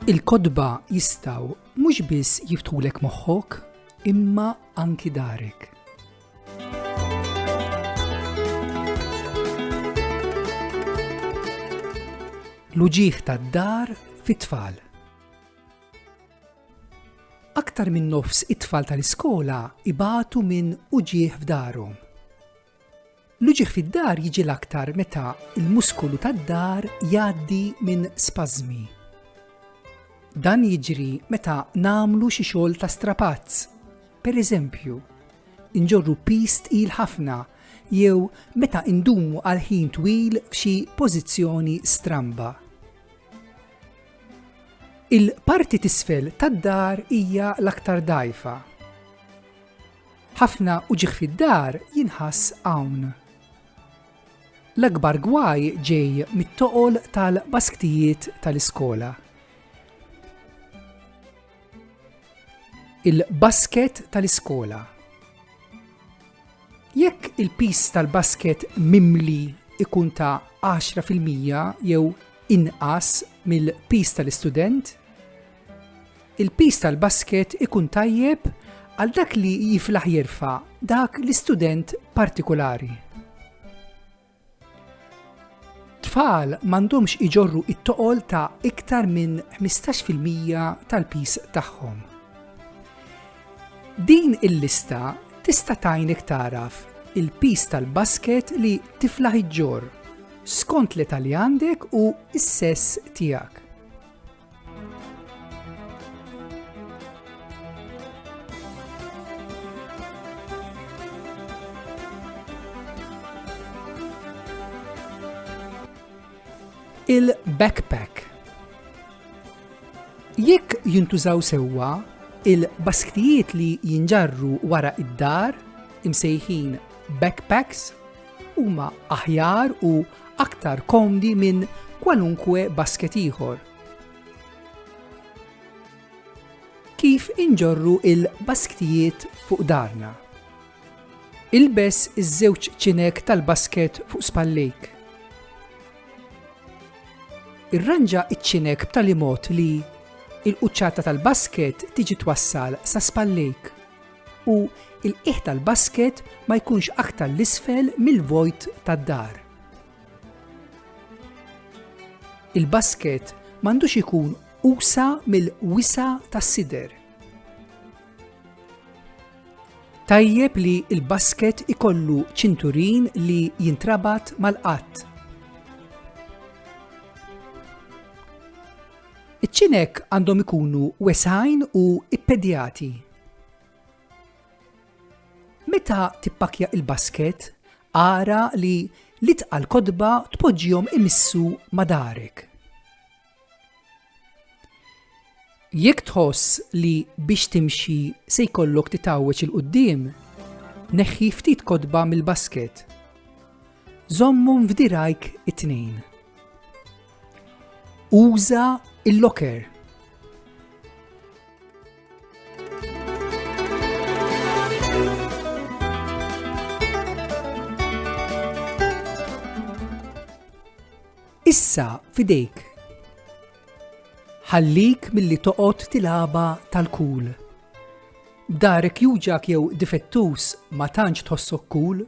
Il-kodba jistgħu mhux biss jiftħulek moħħok, imma anki darek. L-uġigħ tad-dar fit-tfal. Aktar minn nofs it-tfal tal-iskola ibatu minn uġigħ f'darhom. L-uġigħ fid-dar jiġi l-aktar meta il-muskolu tad-dar jgħaddi minn spażmi. Dan jiġri meta nagħmlu xi xogħol ta' strapazz. Pereżempju, inġorru piż tqil ħafna jew meta indumu għal ħin twil f'xi pożizzjoni stramba. Il-parti t'isfel tad-dar hija l-aktar dgħajfa. Ħafna uġigħ fid-dar jinħass hawn. L-akbar gwaj ġej mit-toqol tal-basktijiet tal-iskola. Il-basket tal-iskola. Jekk il-piż tal-basket mimli ikun ta' 10% jew inqas mill-piż tal-istudent, il-piż tal-basket ikun tajjeb għal dak li jiflaħ jerfa' dak l-istudent partikolari. Tfal m'għandhomx iġorru it-toqol ta' iktar minn 15% tal-piż tagħhom. Din il-lista tista' tgħinek taraf il-piż tal-basket li tiflaħ iġġorr skont l-età li għandek u s-sess tiegħek. Il-backpack. Jekk jintużaw sewwa, il-basktijiet li jinġarru wara id-dar, imsejħin backpacks, huma aħjar u aktar komdi minn kwalunkwe basket ieħor. Kif inġorru il-basktijiet fuq darna? Ilbes iż-żewġ ċinek tal-basket fuq spallejk. Irranġa iċ-ċinek b'tali mod li il-quċċata tal-basket tiġi twassal sa spallejk u il-qiegħ tal-basket ma jkunx aktar l-isfel mill-vojt tad-dar. Il-basket m'għandux ikun usa mill-wisa tas-sider. Tajjeb li il-basket ikollu ċinturin li jintrabat mal-qatt. Iċ-ċinek għandhom ikunu wesgħin u ippedjati. Meta tippakja il-basket, ara li l-itqal kodba tpoġġihom imissu ma' darek. Jekk tħoss li biex timxi se jkollok titgħawweġ il quddiem, neħħi ftit kodba mill-basket. Żommhom f'dirajk it-tnejn. Uża il-locker. Issa fidejk. Ħallik milli toqgħod tilaba tal-kul. B'darek juġak jew difettus ma tantx tħossok kul,